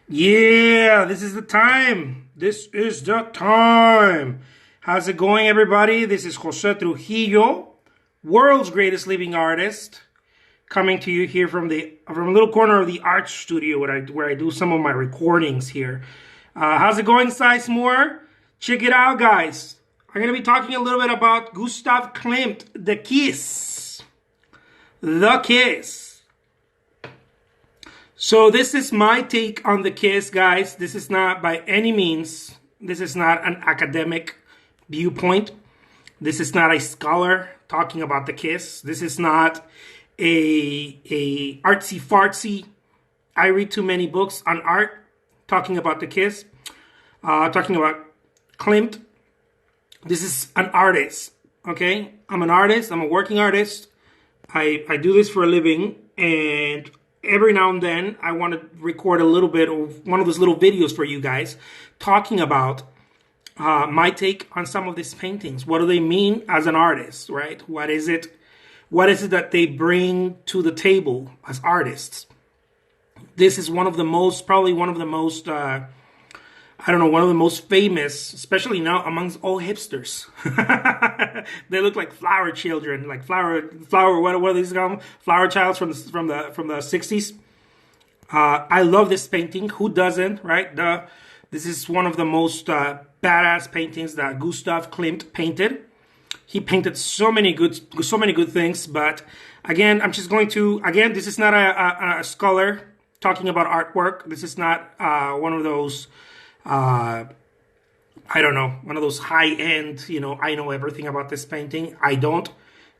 Yeah, this is the time. This is the time. How's it going, everybody? This is Jose Trujillo, world's greatest living artist, coming to you here from a little corner of the art studio where I do some of my recordings here. How's it going, Sizemore? Check it out, guys. I'm gonna be talking a little bit about Gustav Klimt, The Kiss. The Kiss. So this is my take on The Kiss, guys. This is not by any means, this is not an academic viewpoint. This is not a scholar talking about The Kiss. This is not a artsy-fartsy, I read too many books on art talking about The Kiss, talking about Klimt. This is an artist, okay? I'm an artist. I'm a working artist. I do this for a living, and every now and then I want to record a little bit of one of those little videos for you guys talking about my take on some of these paintings. What do they mean as an artist, right? What is it that they bring to the table as artists? This is probably one of the most one of the most famous, especially now amongst all hipsters. They look like flower children, like flower. What are these called? Flower childs from the 60s. I love this painting. Who doesn't, right? This is one of the most badass paintings that Gustav Klimt painted. He painted so many good things. But again, this is not a scholar talking about artwork. This is not one of those. One of those high-end, I know everything about this painting. I don't.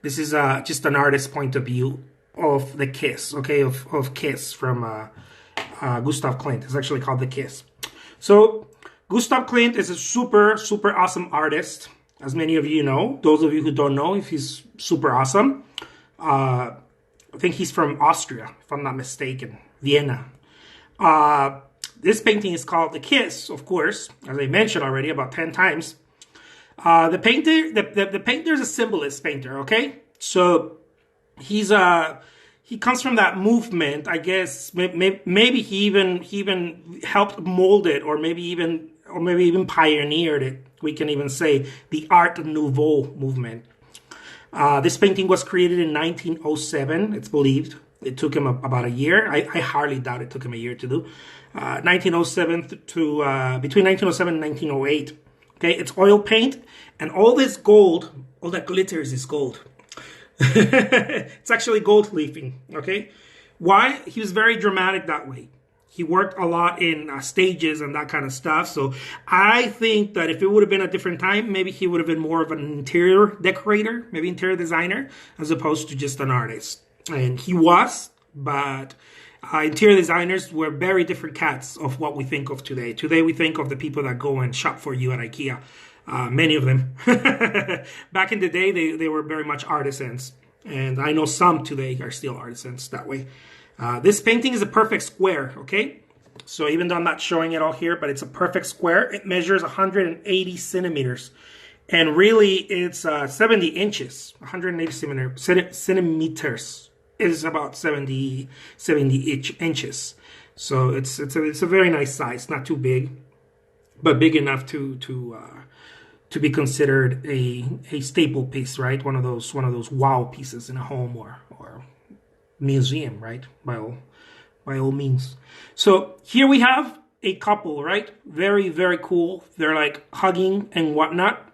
This is just an artist's point of view of The Kiss, okay, of Kiss from Gustav Klimt. It's actually called The Kiss. So, Gustav Klimt is a super, super awesome artist, as many of you know. Those of you who don't know, if he's super awesome, I think he's from Austria, if I'm not mistaken, Vienna. This painting is called The Kiss, of course, as I mentioned already about 10 times. The painter is a symbolist painter, okay? So he comes from that movement, I guess. Maybe he even helped mold it, or maybe even pioneered it. We can even say the Art Nouveau movement. This painting was created in 1907, it's believed. It took him about a year. I hardly doubt it took him a year to do. 1907 to between 1907 and 1908. Okay, it's oil paint, and all this gold, all that glitters is gold. It's actually gold leafing. Okay, why? He was very dramatic that way. He worked a lot in stages and that kind of stuff. So I think that if it would have been a different time, maybe he would have been more of an interior decorator, maybe interior designer, as opposed to just an artist. And he was, but interior designers were very different cats of what we think of today. Today we think of the people that go and shop for you at IKEA. Many of them. Back in the day, they were very much artisans. And I know some today are still artisans that way. This painting is a perfect square, okay? So even though I'm not showing it all here, but it's a perfect square. It measures 180 centimeters. And really, it's 70 inches. 180 centimeters is about 70 inches. So it's a very nice size. Not too big, but big enough to be considered a staple piece, right? One of those wow pieces in a home or museum, right? By all means. So here we have a couple, right? Very, very cool. They're like hugging and whatnot.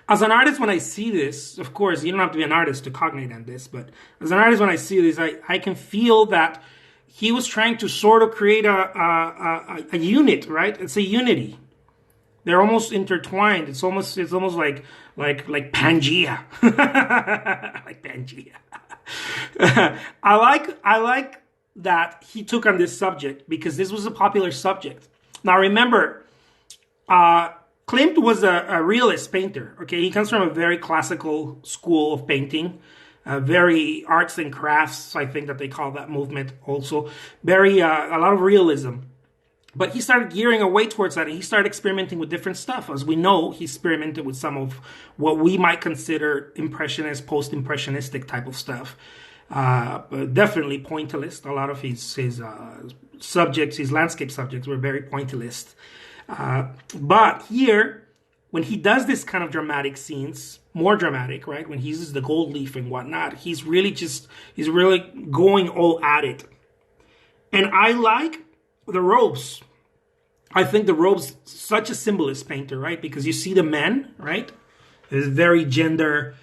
As an artist, when I see this, of course, you don't have to be an artist to cognate on this, but as an artist, when I see this, I can feel that he was trying to sort of create a unit, right? It's a unity. They're almost intertwined. It's almost like Pangea. Like Pangea. I like that he took on this subject because this was a popular subject. Now remember, Klimt was a realist painter, okay? He comes from a very classical school of painting, very arts and crafts, I think that they call that movement also. A lot of realism. But he started gearing away towards that, and he started experimenting with different stuff. As we know, he experimented with some of what we might consider impressionist, post-impressionistic type of stuff. but definitely pointillist. A lot of his subjects, his landscape subjects, were very pointillist. But here, when he does this kind of dramatic scenes, more dramatic, right? When he uses the gold leaf and whatnot, he's really going all at it. And I like the robes. I think the robes, such a symbolist painter, right? Because you see the men, right? It's very gender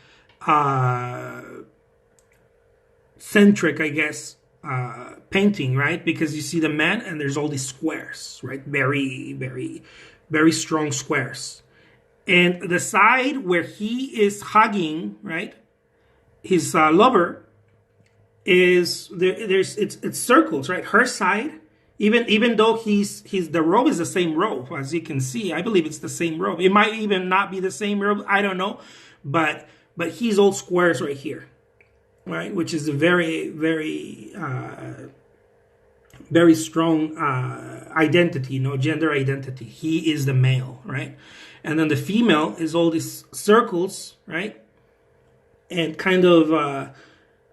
centric, I guess, painting, right? Because you see the men and there's all these squares, right? Very, very, very strong squares. And the side where he is hugging, right, his lover, is it's circles, right? Her side, even though the robe is the same robe, as you can see, I believe it's the same robe. It might even not be the same robe, I don't know, but he's all squares right here, right? Which is a very, very very strong identity, gender identity. He is the male, right? And then the female is all these circles, right? And kind of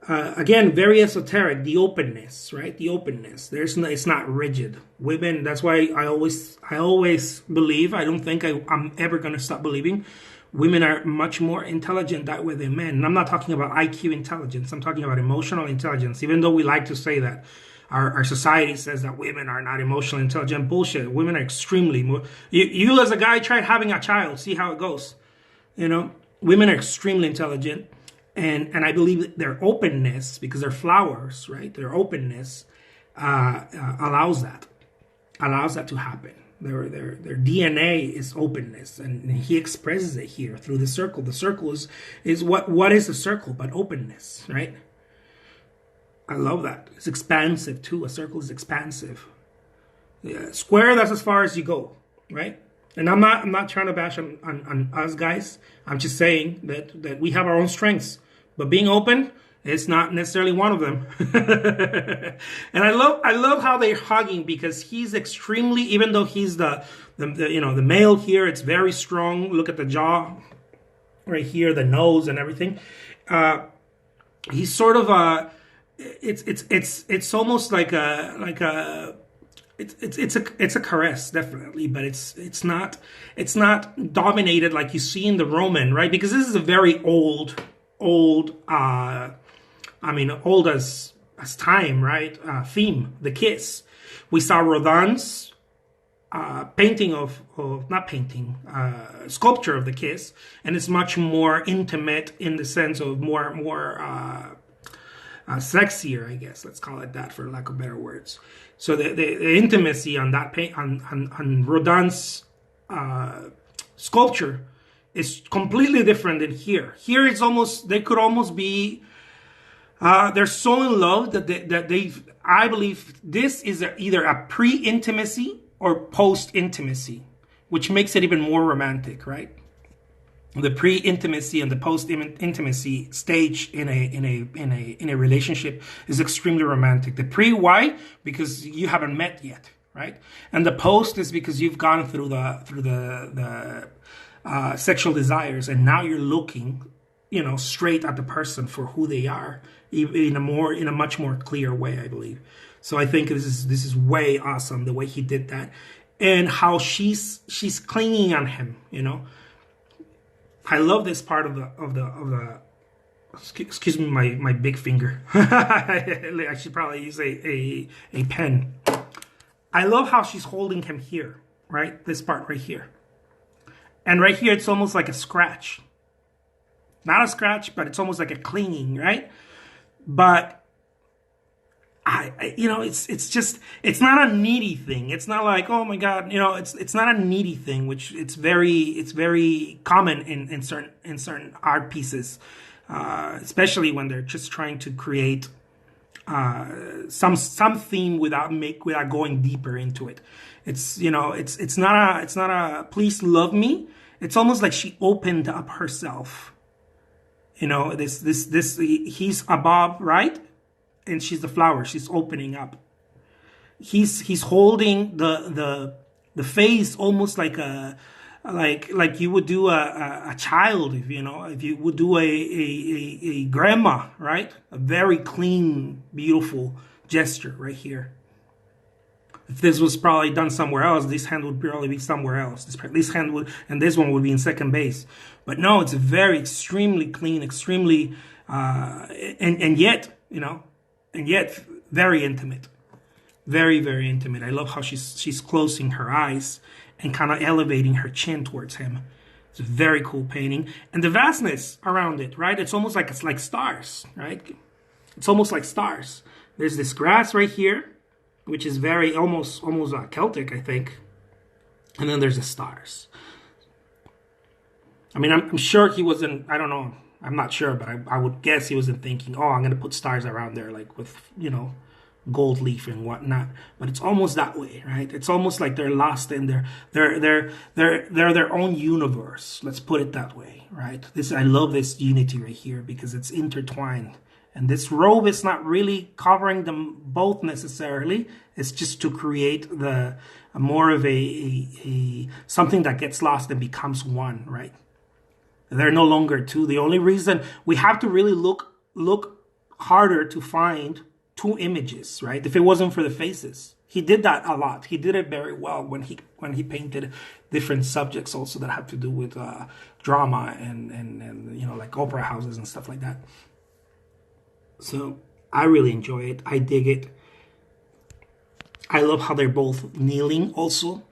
again, very esoteric, the openness, right? The openness. It's not rigid. Women, that's why I always believe, I don't think I'm ever going to stop believing, women are much more intelligent that way than men. And I'm not talking about IQ intelligence. I'm talking about emotional intelligence. Even though we like to say that, our society says that women are not emotionally intelligent. Bullshit. Women are extremely more. You as a guy, try having a child. See how it goes. Women are extremely intelligent. And I believe their openness, because they're flowers, right? Their openness allows that to happen. Their DNA is openness, and he expresses it here through the circle. The circle is what is a circle but openness, right? I love that. It's expansive too. A circle is expansive. Yeah, square, that's as far as you go, right? And I'm not trying to bash on us guys. I'm just saying that we have our own strengths. But being open is not necessarily one of them. And I love how they're hugging, because he's extremely, even though he's the male here, it's very strong. Look at the jaw right here, the nose and everything. He's sort of it's almost like it's a caress, definitely, but it's not dominated like you see in the Roman, right? Because this is a very old old as time, right? Theme, the kiss. We saw Rodin's sculpture of the kiss, and it's much more intimate in the sense of more sexier, I guess. Let's call it that, for lack of better words. So the intimacy on that on Rodin's sculpture is completely different than here. Here it's almost, they could almost be, they're so in love that I believe this is either a pre-intimacy or post-intimacy, which makes it even more romantic, right? The pre-intimacy and the post-intimacy stage in a relationship is extremely romantic. The pre, why? Because you haven't met yet, right? And the post is because you've gone through the sexual desires, and now you're looking, straight at the person for who they are, in a much more clear way, I believe. So I think this is way awesome, the way he did that, and how she's clinging on him. I love this part of the. Excuse me, my big finger. I should probably use a pen. I love how she's holding him here, right? This part right here. And right here, it's almost like a scratch. Not a scratch, but it's almost like a clinging, right? But it's not a needy thing. It's not like, oh my God, it's not a needy thing, which it's very common in certain art pieces, especially when they're just trying to create some theme without going deeper into it. It's not a please love me. It's almost like she opened up herself. He's above, right? And she's the flower. She's opening up. He's holding the face almost like like you would do a child, if you know, if you would do a grandma, right? A very clean, beautiful gesture right here. If this was probably done somewhere else, this hand would probably be somewhere else. This hand would, and this one would be in second base. But no, it's a very extremely clean, extremely, and yet, you know, and yet very intimate, very, very intimate. I love how she's closing her eyes and kind of elevating her chin towards him. It's a very cool painting, and the vastness around it, right? It's almost like, it's like stars, right? It's almost like stars. There's this grass right here, which is very almost Celtic, I think. And then there's the stars. I mean, I'm sure he wasn't, I don't know, I'm not sure, but I would guess he wasn't thinking, oh, I'm going to put stars around there, like with, you know, gold leaf and whatnot. But it's almost that way, right? It's almost like they're lost in they're their own universe. Let's put it that way, right? I love this unity right here because it's intertwined. And this robe is not really covering them both necessarily. It's just to create the more of a something that gets lost and becomes one, right? They're no longer two. The only reason we have to really look harder to find two images, right? If it wasn't for the faces, he did that a lot. He did it very well when he painted different subjects also that have to do with drama and you know, like opera houses and stuff like that. So I really enjoy it. I dig it. I love how they're both kneeling also.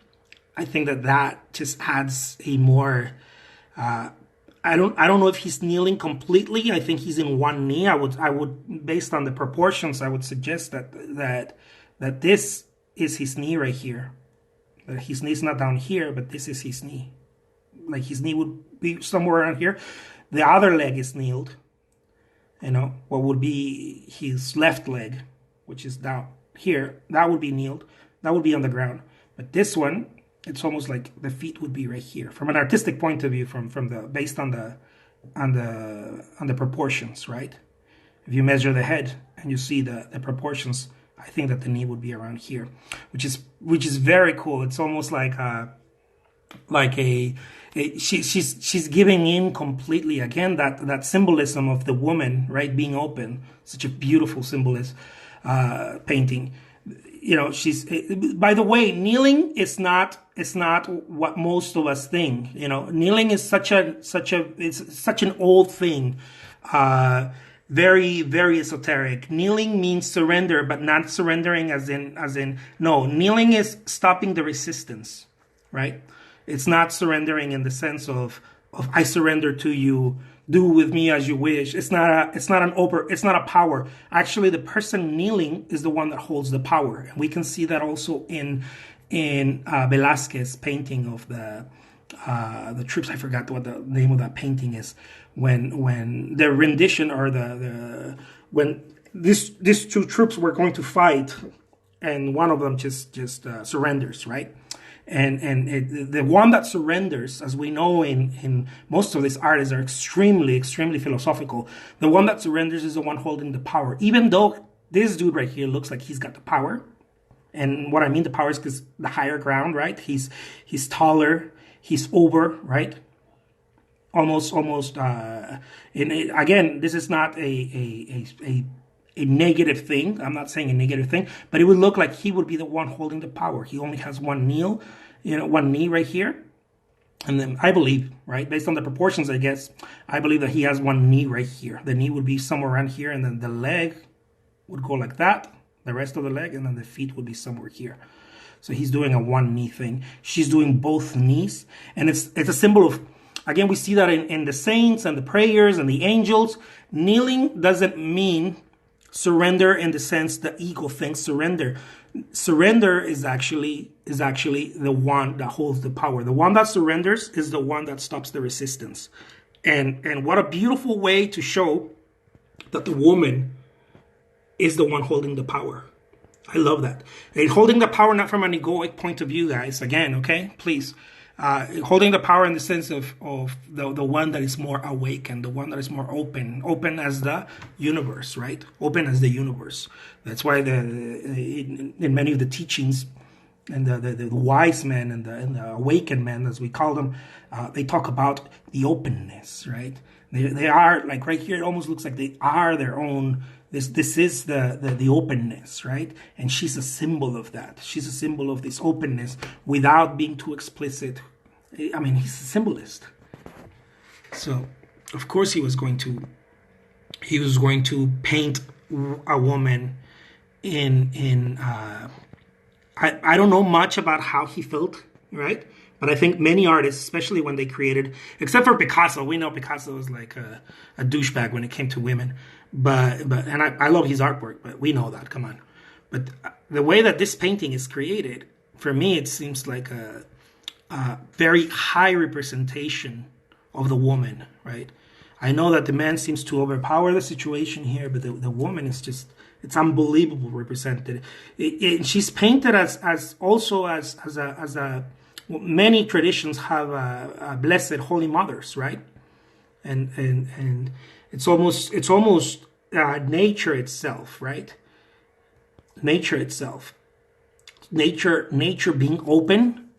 I think that just adds a more I don't know if he's kneeling completely. I think he's in one knee. I would based on the proportions, I would suggest that this is his knee right here. That his knee's not down here, but this is his knee. Like his knee would be somewhere around here. The other leg is kneeled. You know, what would be his left leg, which is down here, that would be kneeled. That would be on the ground. But this one, it's almost like the feet would be right here. From an artistic point of view, from the based on the proportions, right? If you measure the head and you see the proportions, I think that the knee would be around here, which is very cool. It's almost like she's giving in completely, again, that symbolism of the woman, right, being open. Such a beautiful symbolism painting. You know, by the way, kneeling is not what most of us think. You know, kneeling is such an old thing. Very, very esoteric. Kneeling means surrender, but not surrendering as in no, kneeling is stopping the resistance, right? It's not surrendering in the sense of I surrender to you, do with me as you wish. It's not a power. Actually, the person kneeling is the one that holds the power. And we can see that also in Velázquez's painting of the troops. I forgot what the name of that painting is. When the rendition, or when these two troops were going to fight, and one of them just surrenders, right? And the one that surrenders, as we know in most of these artists are extremely, extremely philosophical. The one that surrenders is the one holding the power. Even though this dude right here looks like he's got the power. And what I mean the power is because the higher ground, right? He's taller, he's over, right? Almost. Again, this is not a negative thing. I'm not saying a negative thing, but it would look like he would be the one holding the power. He only has one knee right here. And then I believe, right, based on the proportions, I guess, I believe that he has one knee right here. The knee would be somewhere around here, and then the leg would go like that, the rest of the leg, and then the feet would be somewhere here. So he's doing a one knee thing. She's doing both knees, and it's a symbol of, again, we see that in the saints and the prayers and the angels. Kneeling doesn't mean surrender in the sense the ego thinks surrender. Surrender is actually the one that holds the power. The one that surrenders is the one that stops the resistance. And what a beautiful way to show that the woman is the one holding the power. I love that. And holding the power not from an egoic point of view, guys. Again, okay, please. Holding the power in the sense of the one that is more awake and the one that is more open as the universe, right? Open as the universe. That's why in many of the teachings, and the wise men and the awakened men, as we call them, they talk about the openness, right? They are, like right here, it almost looks like they are their own. This is the openness, right? And she's a symbol of that. She's a symbol of this openness without being too explicit. I mean, he's a symbolist. So, of course, he was going to paint a woman in I don't know much about how he felt, right? But I think many artists, especially when they created, except for Picasso, we know Picasso was like a douchebag when it came to women. But I love his artwork, but we know that, come on. But the way that this painting is created, for me, it seems like a very high representation of the woman, right? I know that the man seems to overpower the situation here, but the woman is just, it's unbelievable represented. She's painted as many traditions have blessed holy mothers, right? And it's almost nature itself, right? Nature itself, nature being open.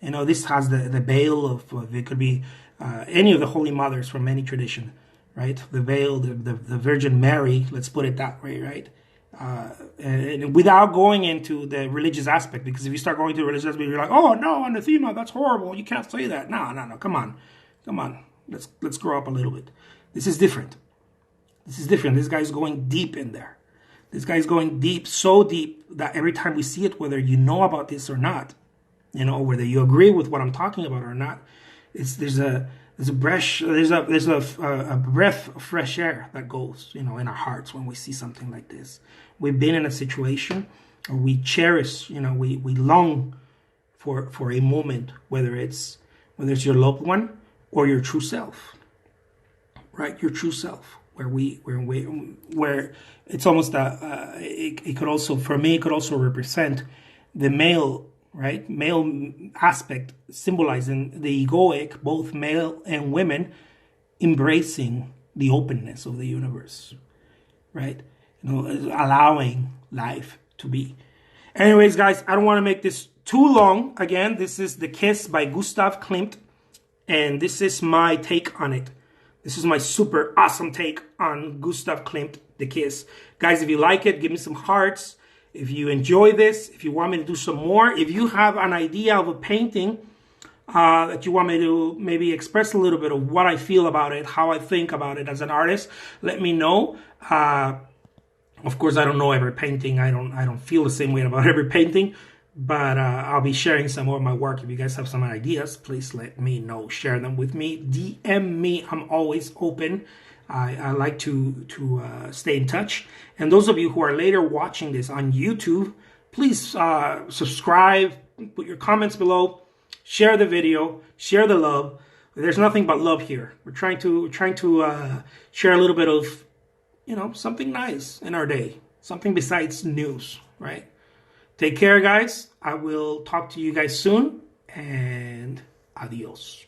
You know, this has the veil of it could be any of the holy mothers from any tradition, right? The veil, the Virgin Mary, let's put it that way, right? And without going into the religious aspect, because if you start going to the religious aspect, you're like, oh no, anathema, that's horrible. You can't say that. No, come on. Let's grow up a little bit. This is different. This guy's going deep in there. This guy's going deep, so deep that every time we see it, whether you know about this or not, you know, whether you agree with what I'm talking about or not, there's a breath of fresh air that goes, you know, in our hearts when we see something like this. We've been in a situation, or we cherish, you know, we long for a moment, whether it's your loved one or your true self, right? Your true self, where it's almost it could also, for me, it could also represent the male, right? Male aspect, symbolizing the egoic, both male and women, embracing the openness of the universe, right? You know, allowing life to be. Anyways, guys, I don't want to make this too long. Again, this is The Kiss by Gustav Klimt, and this is my take on it. This is my super awesome take on Gustav Klimt, The Kiss. Guys, if you like it, give me some hearts. If you enjoy this, if you want me to do some more, if you have an idea of a painting that you want me to maybe express a little bit of what I feel about it, how I think about it as an artist, let me know. Of course, I don't know every painting. I don't feel the same way about every painting, but I'll be sharing some more of my work. If you guys have some ideas, please let me know. Share them with me. DM me. I'm always open. I like to stay in touch. And those of you who are later watching this on YouTube, please subscribe, put your comments below, share the video, share the love. There's nothing but love here. We're trying to share a little bit of, you know, something nice in our day, something besides news, right? Take care, guys. I will talk to you guys soon, and adios.